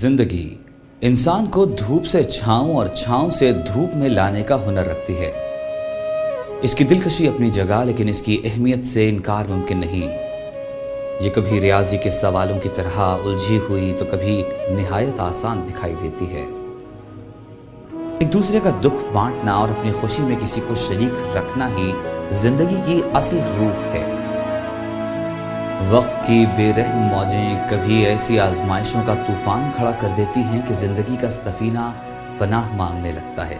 जिंदगी इंसान को धूप से छांव और छांव से धूप में लाने का हुनर रखती है। इसकी दिलकशी अपनी जगह, लेकिन इसकी अहमियत से इनकार मुमकिन नहीं। ये कभी रियाजी के सवालों की तरह उलझी हुई तो कभी निहायत आसान दिखाई देती है। एक दूसरे का दुख बांटना और अपनी खुशी में किसी को शरीक रखना ही जिंदगी की असल रूह है। वक्त की बेरहम मौजें कभी ऐसी आजमाइशों का तूफान खड़ा कर देती हैं कि जिंदगी का सफीना पनाह मांगने लगता है,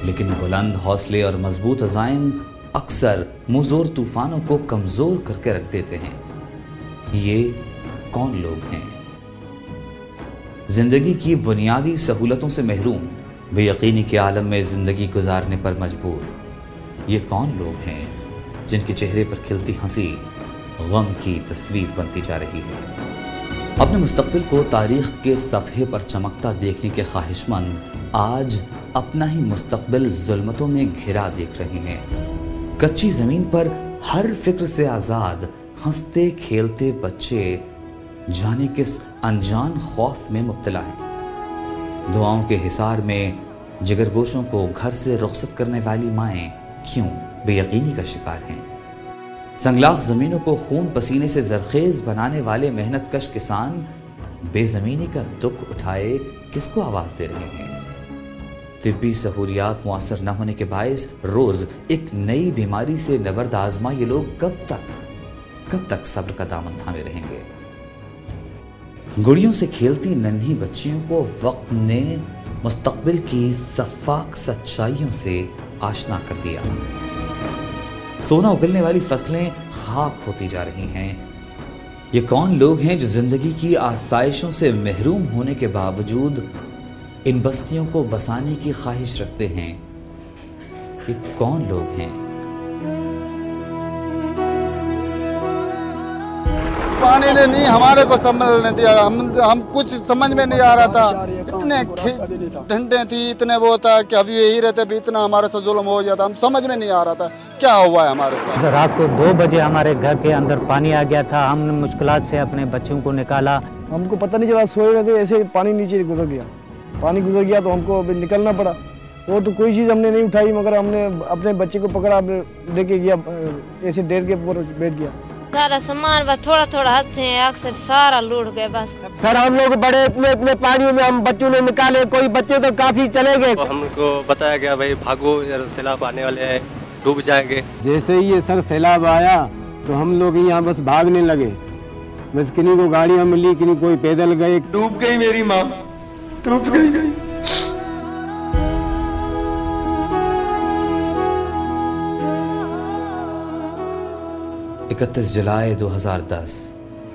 लेकिन बुलंद हौसले और मजबूत अज़ाइम अक्सर मुज़ोर तूफानों को कमजोर करके रख देते हैं। ये कौन लोग हैं? जिंदगी की बुनियादी सहूलतों से महरूम, बेयकीनी के आलम में जिंदगी गुजारने पर मजबूर, ये कौन लोग हैं जिनके चेहरे पर खिलती हंसी गम की तस्वीर बनती जा रही है? अपने मुस्तकबिल को तारीख के सफ़हे पर चमकता देखने के ख्वाहिशमंद आज अपना ही मुस्तकबिल जुल्मतों में घिरा देख रहे हैं। कच्ची जमीन पर हर फिक्र से आज़ाद हंसते खेलते बच्चे जाने किस अनजान खौफ में मुब्तला हैं। दुआओं के हिसार में जिगरगोशों को घर से रुखसत करने वाली माएँ क्यों बेयकीनी का शिकार हैं? संगलाख जमीनों को खून पसीने से जरखेज बनाने वाले मेहनत कश किसान बेजमीनी का दुख उठाए किसको आवाज दे रहे हैं? तिब्बी सहूलियात मुअस्सर न होने के बायस रोज एक नई बीमारी से नबर्द आजमा ये लोग कब तक सब्र का दामन थामे रहेंगे? गुड़ियों से खेलती नन्ही बच्चियों को वक्त ने मुस्तकबिल की सफाक सच्चाइयों से आशना कर दिया। सोना उगलने वाली फसलें खाक होती जा रही हैं। ये कौन लोग हैं जो जिंदगी की आसाइशों से महरूम होने के बावजूद इन बस्तियों को बसाने की ख्वाहिश रखते हैं? ये कौन लोग हैं? पानी ने नहीं हमारे को समझने दिया। हम कुछ समझ में नहीं आ रहा था। इतने ठंडे थी, इतने वो था कि अभी यही रहते भी इतना हमारे साथ जुल्म हो जाता। हम समझ में नहीं आ रहा था क्या हुआ है हमारे साथ। रात को 2 बजे हमारे घर के अंदर पानी आ गया था। हमने मुश्किलात से अपने बच्चों को निकाला। हमको पता नहीं चला, सोए रहे थे, ऐसे पानी नीचे गुजर गया। पानी गुजर गया तो हमको अभी निकलना पड़ा। वो तो कोई चीज़ हमने नहीं उठाई, मगर हमने अपने बच्चे को पकड़ा, लेके गया, ऐसे डेर के ऊपर बैठ गया। सारा सामान बस थोड़ा थोड़ा हाथ से अक्सर सारा लूट गए बस। सर हम लोग बड़े इतने पानी में हम बच्चों ने निकाले, कोई बच्चे तो काफी चले गए। तो हमको बताया गया भाई भागो, सैलाब आने वाले हैं, डूब जाएंगे। जैसे ही ये सर सैलाब आया तो हम लोग यहाँ बस भागने लगे। बस किन्हीं को गाड़ियाँ मिली, किन्हीं कोई पैदल गए। डूब गई मेरी माँ, डूब गई। 31 जुलाई 2010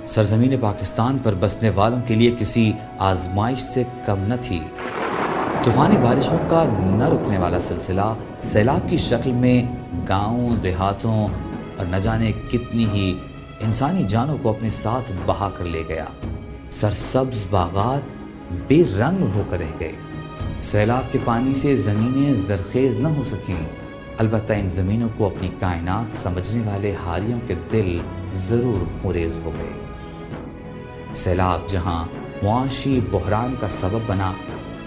सरजमीन पाकिस्तान पर बसने वालों के लिए किसी आजमाइश से कम न थी। तूफानी बारिशों का न रुकने वाला सिलसिला सैलाब की शक्ल में गांवों देहातों और न जाने कितनी ही इंसानी जानों को अपने साथ बहा कर ले गया। सरसब्ज बागात बेरंग होकर रह गए। सैलाब के पानी से ज़मीनें जरखेज न हो सकें, अलबत्ता इन ज़मीनों को अपनी कायनात समझने वाले हारियों के दिल ज़रूर खुरेज हो गए। सैलाब जहां मुआशी बहरान का सबब बना,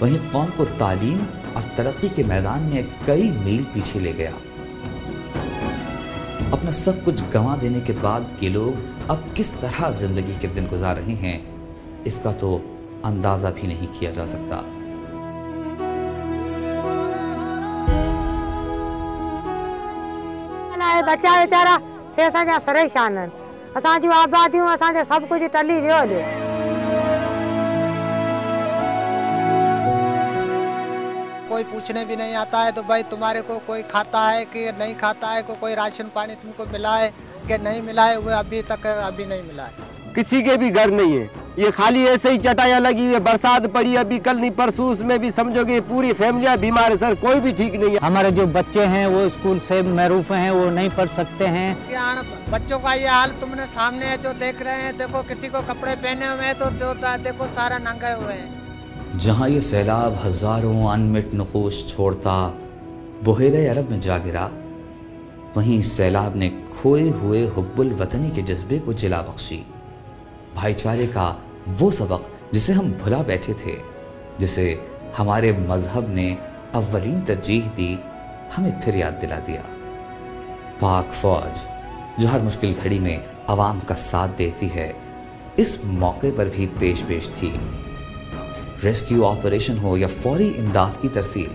वहीं कौम को तालीम और तरक्की के मैदान में कई मील पीछे ले गया। अपना सब कुछ गंवा देने के बाद ये लोग अब किस तरह जिंदगी के दिन गुजार रहे हैं, इसका तो अंदाजा भी नहीं किया जा सकता। बच्चा बेचारा से असांजा परेशान आहिनि। असांजूं आबादियूं, असांजो सभु कुझु टली वियो हले। कोई पूछने भी नहीं आता है तो भाई तुम्हारे को कोई खाता है कि नहीं खाता है, कोई राशन पानी तुमको मिला है कि नहीं मिला है, वो अभी नहीं मिला है। किसी के भी घर नहीं है, ये खाली ऐसे ही चटाइयाँ लगी हुई है। बरसात पड़ी अभी कल नहीं परसों, उसमें भी समझोगे पूरी फैमिलियाँ बीमार है सर, कोई भी ठीक नहीं है। हमारे जो बच्चे हैं वो स्कूल से महरूफ हैं, वो नहीं पढ़ सकते हैं। बच्चों का ये हाल तुमने सामने जो देख रहे हैं, देखो किसी को कपड़े पहने हुए हैं तो देखो सारा नंगे हुए हैं। जहाँ ये सैलाब हजारों अनमिट नखूश छोड़ता बहेरे अरब में जा गिरा, वहीं सैलाब ने खोए हुए हुब्बुल वतनी के जज्बे को जिला बख्शी। भाईचारे का वो सबक जिसे हम भुला बैठे थे, जिसे हमारे मजहब ने अव्वलीन तरजीह दी, हमें फिर याद दिला दिया। पाक फौज जो हर मुश्किल घड़ी में आवाम का साथ देती है, इस मौके पर भी पेश थी। रेस्क्यू ऑपरेशन हो या फौरी इमदाद की तरसील,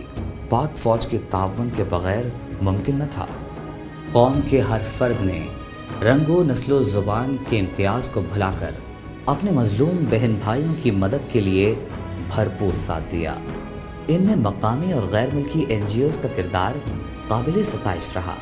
पाक फौज के तावन के बगैर मुमकिन न था। कौम के हर फर्द ने रंगो नस्लो ज़ुबान के इम्तियाज़ को भुलाकर अपने मजलूम बहन भाइयों की मदद के लिए भरपूर साथ दिया। इनमें मकामी और गैर मुल्की NGOs का किरदार काबिल सताइश रहा।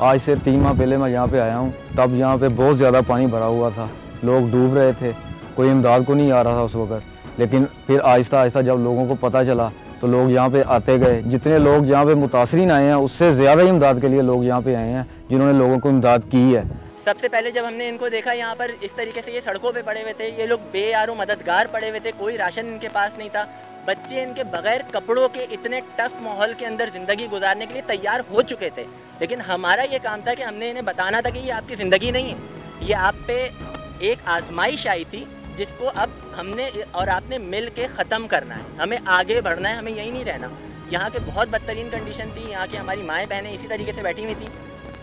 आज से 3 माह पहले मैं यहाँ पे आया हूँ, तब यहाँ पे बहुत ज़्यादा पानी भरा हुआ था, लोग डूब रहे थे, कोई इमदाद को नहीं आ रहा था उस वक्त। लेकिन फिर आहिस्ता आहिस्ता जब लोगों को पता चला तो लोग यहाँ पे आते गए। जितने लोग यहाँ पे मुतासरीन आए हैं, उससे ज़्यादा इमदाद के लिए लोग यहाँ पे आए हैं, जिन्होंने लोगों को इमदाद की है। सबसे पहले जब हमने इनको देखा यहाँ पर इस तरीके से ये सड़कों पे पड़े हुए थे, ये लोग बेयारो मददगार पड़े हुए थे, कोई राशन इनके पास नहीं था, बच्चे इनके बगैर कपड़ों के इतने टफ माहौल के अंदर ज़िंदगी गुजारने के लिए तैयार हो चुके थे। लेकिन हमारा ये काम था कि हमने इन्हें बताना था कि ये आपकी ज़िंदगी नहीं है, ये आप पे एक आजमाइश आई थी जिसको अब हमने और आपने मिल के ख़त्म करना है, हमें आगे बढ़ना है, हमें यहीं नहीं रहना। यहाँ के बहुत बदतरीन कंडीशन थी, यहाँ की हमारी माएँ बहनें इसी तरीके से बैठी हुई थी,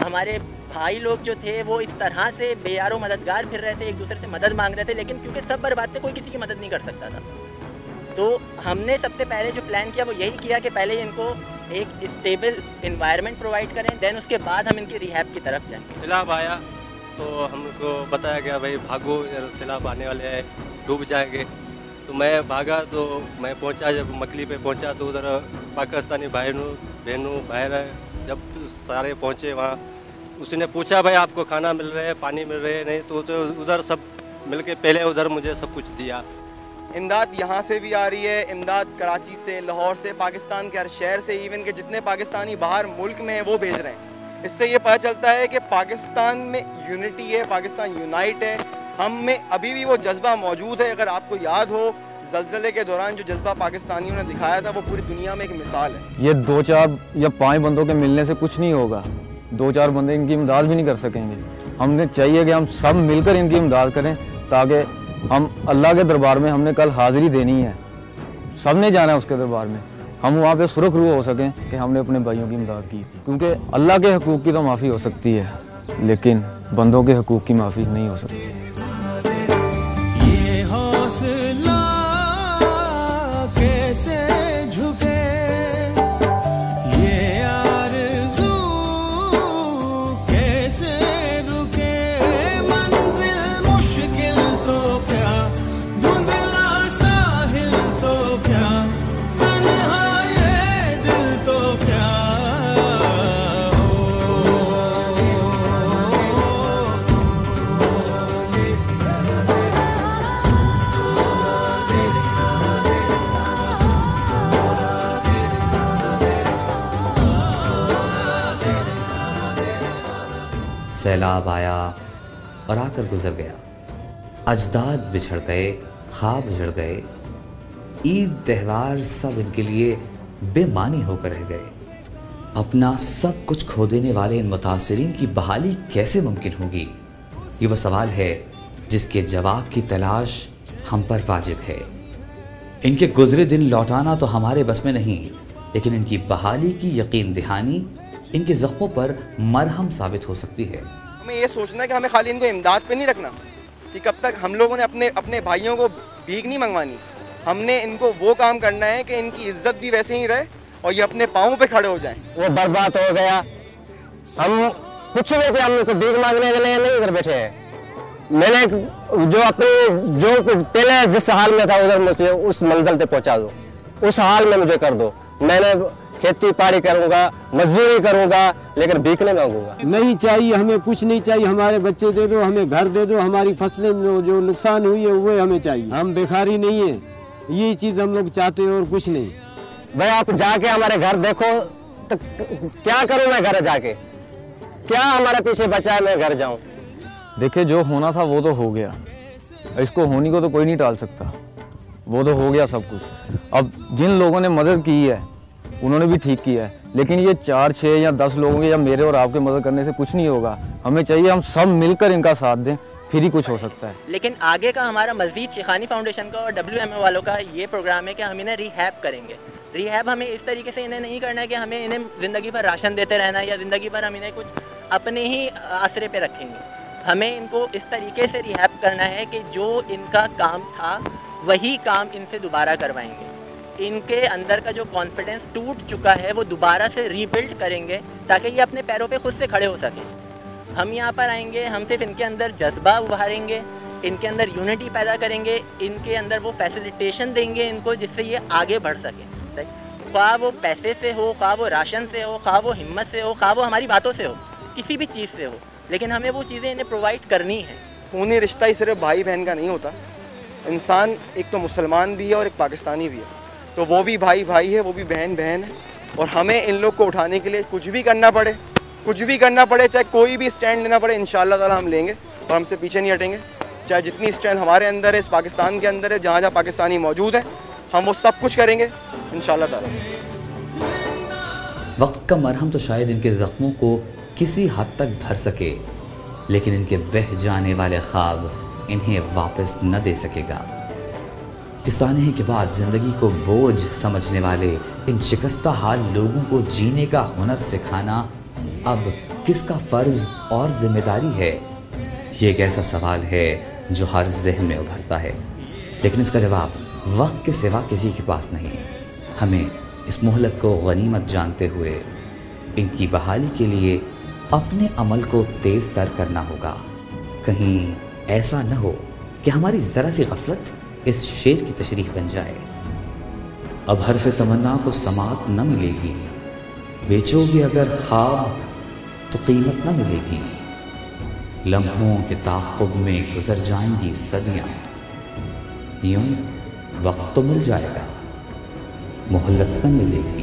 हमारे भाई लोग जो थे वो इस तरह से बेयारो मददगार फिर रहे थे, एक दूसरे से मदद मांग रहे थे, लेकिन क्योंकि सब बर्बाद थे, कोई किसी की मदद नहीं कर सकता था। तो हमने सबसे पहले जो प्लान किया वो यही किया कि पहले इनको एक स्टेबल इन्वायरमेंट प्रोवाइड करें, देन उसके बाद हम इनकी रिहैब की तरफ जाएँ। सैलाब आया तो हमको बताया गया भाई भागो, सैलाब आने वाले हैं, डूब जाएंगे। तो मैं भागा, तो मैं पहुंचा, जब मकली पे पहुंचा तो उधर पाकिस्तानी बहनों बाहर जब सारे पहुंचे वहाँ, उसने पूछा भाई आपको खाना मिल रहा है, पानी मिल रहे है नहीं, तो उधर सब मिलके पहले उधर मुझे सब कुछ दिया। इमदाद यहाँ से भी आ रही है, इमदाद कराची से, लाहौर से, पाकिस्तान के हर शहर से, इवन के जितने पाकिस्तानी बाहर मुल्क में हैं वो भेज रहे हैं। इससे ये पता चलता है कि पाकिस्तान में यूनिटी है, पाकिस्तान यूनाइट है, हम में अभी भी वो जज्बा मौजूद है। अगर आपको याद हो ज़लज़ले के दौरान जो जज्बा पाकिस्तानियों ने दिखाया था वो पूरी दुनिया में एक मिसाल है। ये 2-4 या 5 बंदों के मिलने से कुछ नहीं होगा, 2-4 बंदे इनकी इमदाद भी नहीं कर सकेंगे। हमने चाहिए कि हम सब मिलकर इनकी इमदाद करें, ताकि हम अल्लाह के दरबार में हमने कल हाज़िरी देनी है, सब ने जाना है उसके दरबार में, हम वहाँ पे सुरखरू हो सकें कि हमने अपने भाइयों की इमदाद की थी। क्योंकि अल्लाह के हकूक़ की तो माफ़ी हो सकती है, लेकिन बंदों के हकूक़ की माफ़ी नहीं हो सकती। ये हौसला कैसे झुके, ये आरज़ू कैसे रुके, मंजिल मुश्किल तो क्या, धुंधला साहिल तो क्या, सैलाब आया और आकर गुजर गया, अजदाद बिछड़ गए, ख्वाब उजड़ गए, ईद त्यौहार सब इनके लिए बेमानी होकर रह गए। अपना सब कुछ खो देने वाले इन मुतासिरीन की बहाली कैसे मुमकिन होगी, ये वो सवाल है जिसके जवाब की तलाश हम पर वाजिब है। इनके गुजरे दिन लौटाना तो हमारे बस में नहीं, लेकिन इनकी बहाली की यकीन दहानी इनके जख्मों पर मरहम साबित हो सकती है। हमें ये सोचना है कि हमें खाली इनको इमदाद पे नहीं रखना, कि कब तक हम लोगों ने अपने भाइयों को भीख नहीं मंगवानी, हमने इनको वो काम करना है कि इनकी इज्जत भी वैसे ही रहे और ये अपने पाँव पे खड़े हो जाएं। वो बर्बाद हो गया, हम कुछ नहीं थे, हम उनको भीख मांगने के लिए नहीं इधर बैठे हैं। मैंने जो पहले जिस हाल में था उधर मुझे उस मंजिल तक पहुंचा दो, उस हाल में मुझे कर दो। मैंने खेती बाड़ी करूंगा, मजदूरी करूंगा, लेकिन भीख नहीं मांगूंगा। नहीं चाहिए हमें, कुछ नहीं चाहिए, हमारे बच्चे दे दो, हमें घर दे दो, हमारी फसलें जो नुकसान हुई है वो हमें चाहिए, हम बेकारी नहीं है, ये चीज हम लोग चाहते हैं और कुछ नहीं। भाई आप जाके हमारे घर देखो तो क्या करूं मैं घर जाके, क्या हमारे पीछे बचा है मैं घर जाऊं। देखिए जो होना था वो तो हो गया, इसको होने को तो कोई नहीं टाल सकता, वो तो हो गया सब कुछ। अब जिन लोगों ने मदद की है उन्होंने भी ठीक किया है, लेकिन ये 4, 6 या 10 लोगों के या मेरे और आपके मदद करने से कुछ नहीं होगा। हमें चाहिए हम सब मिलकर इनका साथ दें, फिर ही कुछ हो सकता है। लेकिन आगे का हमारा मज़ीद शेखानी फाउंडेशन का और WMO वालों का ये प्रोग्राम है कि हम इन्हें रिहैब करेंगे। रिहैब हमें इस तरीके से इन्हें नहीं करना है कि हमें इन्हें ज़िंदगी भर राशन देते रहना है या ज़िंदगी भर हम इन्हें कुछ अपने ही आसरे पे रखेंगे। हमें इनको इस तरीके से रिहैब करना है कि जो इनका काम था वही काम इनसे दोबारा करवाएंगे। इनके अंदर का जो कॉन्फिडेंस टूट चुका है वो दोबारा से रीबिल्ड करेंगे ताकि ये अपने पैरों पे खुद से खड़े हो सकें। हम यहाँ पर आएंगे, हम सिर्फ इनके अंदर जज्बा उभारेंगे, इनके अंदर यूनिटी पैदा करेंगे, इनके अंदर वो फैसिलिटेशन देंगे इनको जिससे ये आगे बढ़ सकें। सही, ख्वाह वो पैसे से हो, ख्वाह वो राशन से हो, ख्वाह वो हिम्मत से हो, ख्वाह वो हमारी बातों से हो, किसी भी चीज़ से हो, लेकिन हमें वो चीज़ें इन्हें प्रोवाइड करनी है। खूनी रिश्ता ही सिर्फ भाई बहन का नहीं होता। इंसान एक तो मुसलमान भी है और एक पाकिस्तानी भी है, तो वो भी भाई भाई है, वो भी बहन बहन है। और हमें इन लोग को उठाने के लिए कुछ भी करना पड़े, चाहे कोई भी स्टैंड लेना पड़े, इंशाअल्लाह ताला हम लेंगे और हमसे पीछे नहीं हटेंगे। चाहे जितनी स्ट्रेंथ हमारे अंदर है, इस पाकिस्तान के अंदर है, जहाँ जहाँ पाकिस्तानी मौजूद हैं, हम वो सब कुछ करेंगे इंशाअल्लाह ताला। वक्त का मरहम तो शायद इनके ज़ख्मों को किसी हद तक भर सके, लेकिन इनके बह जाने वाले ख्वाब इन्हें वापस न दे सकेगा। इस तानहे के बाद ज़िंदगी को बोझ समझने वाले इन शिकस्ता हाल लोगों को जीने का हुनर सिखाना अब किसका फ़र्ज़ और ज़िम्मेदारी है? ये एक ऐसा सवाल है जो हर ज़हन में उभरता है, लेकिन इसका जवाब वक्त के सिवा किसी के पास नहीं। हमें इस मोहलत को गनीमत जानते हुए इनकी बहाली के लिए अपने अमल को तेज़ तर करना होगा। कहीं ऐसा न हो कि हमारी ज़रा सी गफलत इस शेर की तशरीह बन जाए। अब हरफ तमन्ना को समात न मिलेगी, बेचोगे अगर ख्वाब तो कीमत न मिलेगी। लम्हों के ताक़ुब में गुजर जाएंगी सदियाँ, यूं वक्त तो मिल जाएगा, मोहलत न मिलेगी।